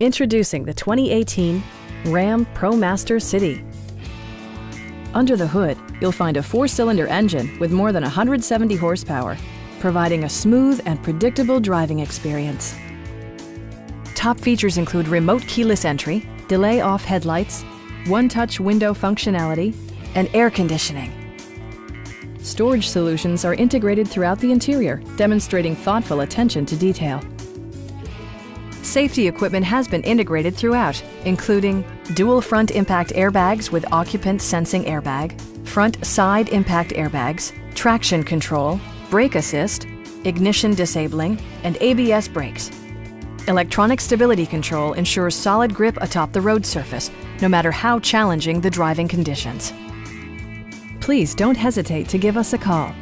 Introducing the 2018 Ram ProMaster City. Under the hood, you'll find a 4-cylinder engine with more than 170 horsepower, providing a smooth and predictable driving experience. Top features include remote keyless entry, delay-off headlights, one-touch window functionality, and air conditioning. Storage solutions are integrated throughout the interior, demonstrating thoughtful attention to detail. Safety equipment has been integrated throughout, including dual front impact airbags with occupant sensing airbag, front side impact airbags, traction control, brake assist, ignition disabling, and ABS brakes. Electronic stability control ensures solid grip atop the road surface, no matter how challenging the driving conditions. Please don't hesitate to give us a call.